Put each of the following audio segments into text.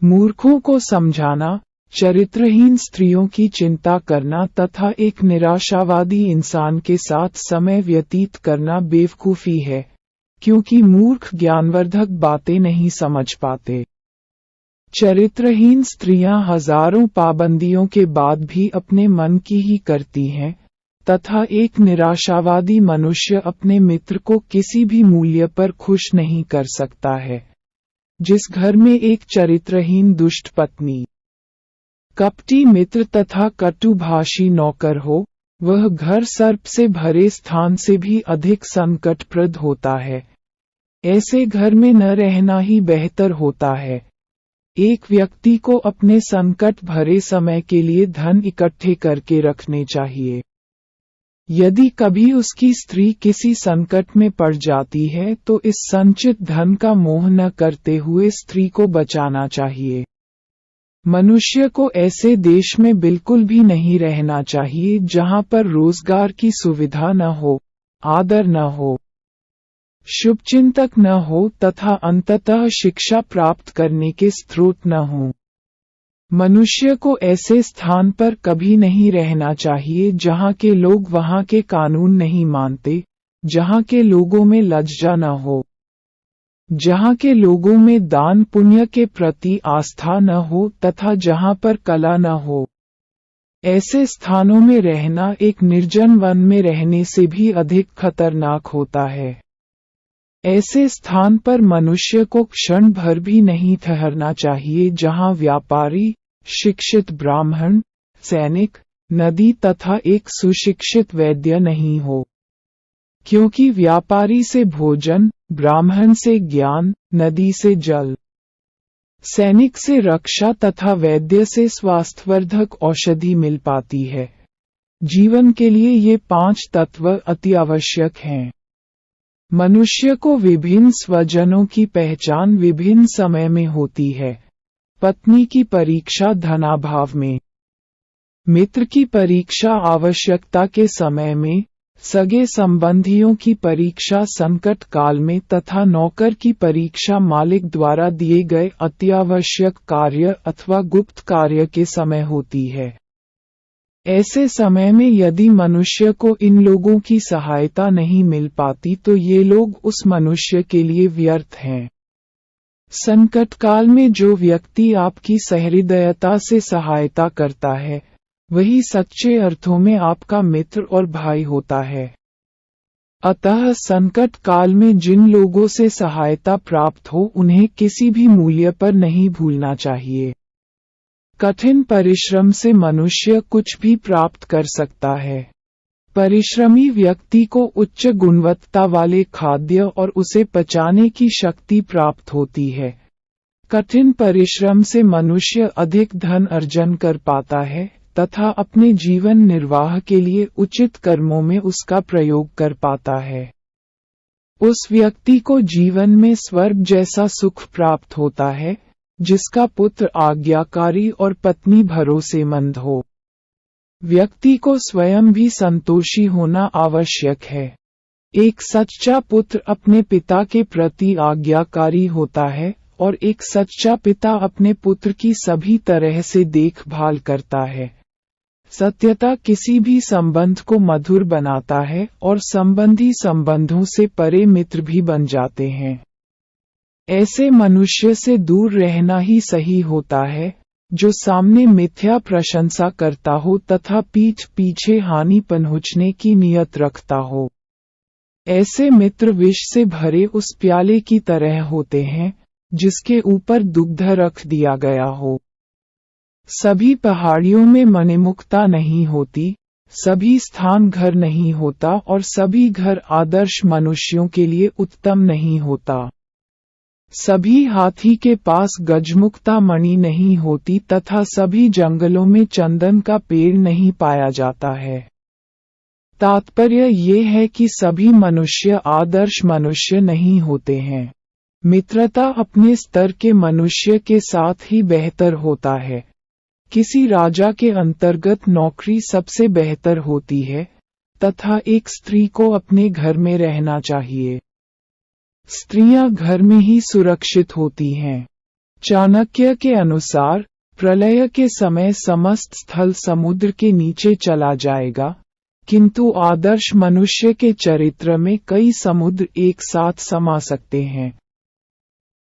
मूर्खों को समझाना, चरित्रहीन स्त्रियों की चिंता करना तथा एक निराशावादी इंसान के साथ समय व्यतीत करना बेवकूफ़ी है, क्योंकि मूर्ख ज्ञानवर्धक बातें नहीं समझ पाते। चरित्रहीन स्त्रियां हजारों पाबंदियों के बाद भी अपने मन की ही करती हैं, तथा एक निराशावादी मनुष्य अपने मित्र को किसी भी मूल्य पर खुश नहीं कर सकता है। जिस घर में एक चरित्रहीन दुष्ट पत्नी, कपटी मित्र तथा कटुभाषी नौकर हो, वह घर सर्प से भरे स्थान से भी अधिक संकटप्रद होता है। ऐसे घर में न रहना ही बेहतर होता है। एक व्यक्ति को अपने संकट भरे समय के लिए धन इकट्ठे करके रखने चाहिए। यदि कभी उसकी स्त्री किसी संकट में पड़ जाती है तो इस संचित धन का मोह न करते हुए स्त्री को बचाना चाहिए। मनुष्य को ऐसे देश में बिल्कुल भी नहीं रहना चाहिए जहां पर रोजगार की सुविधा न हो, आदर न हो, शुभचिंतक न हो तथा अंततः शिक्षा प्राप्त करने के स्रोत न हो। मनुष्य को ऐसे स्थान पर कभी नहीं रहना चाहिए जहां के लोग वहां के कानून नहीं मानते, जहां के लोगों में लज्जा न हो, जहां के लोगों में दान पुण्य के प्रति आस्था न हो तथा जहां पर कला न हो। ऐसे स्थानों में रहना एक निर्जन वन में रहने से भी अधिक खतरनाक होता है। ऐसे स्थान पर मनुष्य को क्षण भर भी नहीं ठहरना चाहिए जहां व्यापारी, शिक्षित ब्राह्मण, सैनिक, नदी तथा एक सुशिक्षित वैद्य नहीं हो। क्योंकि व्यापारी से भोजन, ब्राह्मण से ज्ञान, नदी से जल, सैनिक से रक्षा तथा वैद्य से स्वास्थ्यवर्धक औषधि मिल पाती है। जीवन के लिए ये 5 तत्व अति आवश्यक हैं। मनुष्य को विभिन्न स्वजनों की पहचान विभिन्न समय में होती है। पत्नी की परीक्षा धनाभाव में, मित्र की परीक्षा आवश्यकता के समय में, सगे संबंधियों की परीक्षा संकट काल में तथा नौकर की परीक्षा मालिक द्वारा दिए गए अत्यावश्यक कार्य अथवा गुप्त कार्य के समय होती है। ऐसे समय में यदि मनुष्य को इन लोगों की सहायता नहीं मिल पाती तो ये लोग उस मनुष्य के लिए व्यर्थ हैं। संकट काल में जो व्यक्ति आपकी सहृदयता से सहायता करता है, वही सच्चे अर्थों में आपका मित्र और भाई होता है। अतः संकट काल में जिन लोगों से सहायता प्राप्त हो उन्हें किसी भी मूल्य पर नहीं भूलना चाहिए। कठिन परिश्रम से मनुष्य कुछ भी प्राप्त कर सकता है। परिश्रमी व्यक्ति को उच्च गुणवत्ता वाले खाद्य और उसे पचाने की शक्ति प्राप्त होती है। कठिन परिश्रम से मनुष्य अधिक धन अर्जन कर पाता है तथा अपने जीवन निर्वाह के लिए उचित कर्मों में उसका प्रयोग कर पाता है। उस व्यक्ति को जीवन में स्वर्ग जैसा सुख प्राप्त होता है, जिसका पुत्र आज्ञाकारी और पत्नी भरोसेमंद हो। व्यक्ति को स्वयं भी संतोषी होना आवश्यक है। एक सच्चा पुत्र अपने पिता के प्रति आज्ञाकारी होता है और एक सच्चा पिता अपने पुत्र की सभी तरह से देखभाल करता है। सत्यता किसी भी संबंध को मधुर बनाता है और संबंधी संबंधों से परे मित्र भी बन जाते हैं। ऐसे मनुष्य से दूर रहना ही सही होता है, जो सामने मिथ्या प्रशंसा करता हो तथा पीठ पीछे हानि पहुंचने की नियत रखता हो। ऐसे मित्र विष से भरे उस प्याले की तरह होते हैं, जिसके ऊपर दुग्ध रख दिया गया हो। सभी पहाड़ियों में मणिमुक्ता नहीं होती, सभी स्थान घर नहीं होता और सभी घर आदर्श मनुष्यों के लिए उत्तम नहीं होता। सभी हाथी के पास गजमुक्ता मणि नहीं होती तथा सभी जंगलों में चंदन का पेड़ नहीं पाया जाता है। तात्पर्य ये है कि सभी मनुष्य आदर्श मनुष्य नहीं होते हैं। मित्रता अपने स्तर के मनुष्य के साथ ही बेहतर होता है। किसी राजा के अंतर्गत नौकरी सबसे बेहतर होती है तथा एक स्त्री को अपने घर में रहना चाहिए। स्त्रियां घर में ही सुरक्षित होती हैं। चाणक्य के अनुसार प्रलय के समय समस्त स्थल समुद्र के नीचे चला जाएगा, किंतु आदर्श मनुष्य के चरित्र में कई समुद्र एक साथ समा सकते हैं।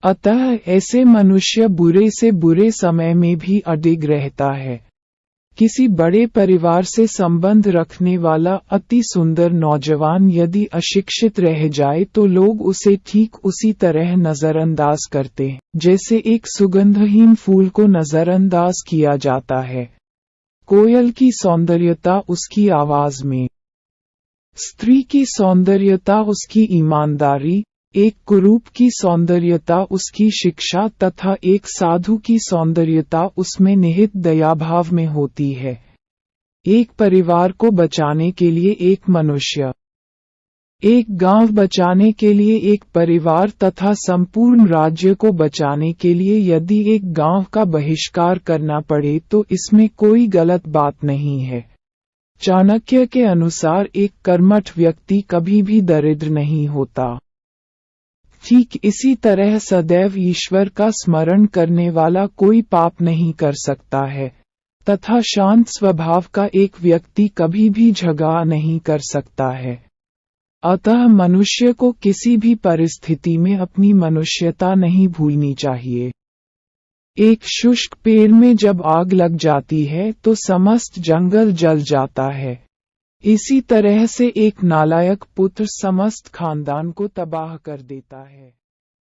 अतः ऐसे मनुष्य बुरे से बुरे समय में भी अडिग रहता है। किसी बड़े परिवार से संबंध रखने वाला अति सुंदर नौजवान यदि अशिक्षित रह जाए तो लोग उसे ठीक उसी तरह नजरअंदाज करते हैं जैसे एक सुगंधहीन फूल को नजरअंदाज किया जाता है। कोयल की सौंदर्यता उसकी आवाज में, स्त्री की सौंदर्यता उसकी ईमानदारी, एक कुरूप की सौंदर्यता उसकी शिक्षा तथा एक साधु की सौंदर्यता उसमें निहित दयाभाव में होती है। एक परिवार को बचाने के लिए एक मनुष्य, एक गांव बचाने के लिए एक परिवार तथा संपूर्ण राज्य को बचाने के लिए यदि एक गांव का बहिष्कार करना पड़े तो इसमें कोई गलत बात नहीं है। चाणक्य के अनुसार एक कर्मठ व्यक्ति कभी भी दरिद्र नहीं होता। ठीक इसी तरह सदैव ईश्वर का स्मरण करने वाला कोई पाप नहीं कर सकता है, तथा शांत स्वभाव का एक व्यक्ति कभी भी झगड़ा नहीं कर सकता है। अतः मनुष्य को किसी भी परिस्थिति में अपनी मनुष्यता नहीं भूलनी चाहिए। एक शुष्क पेड़ में जब आग लग जाती है तो समस्त जंगल जल जाता है। इसी तरह से एक नालायक पुत्र समस्त खानदान को तबाह कर देता है।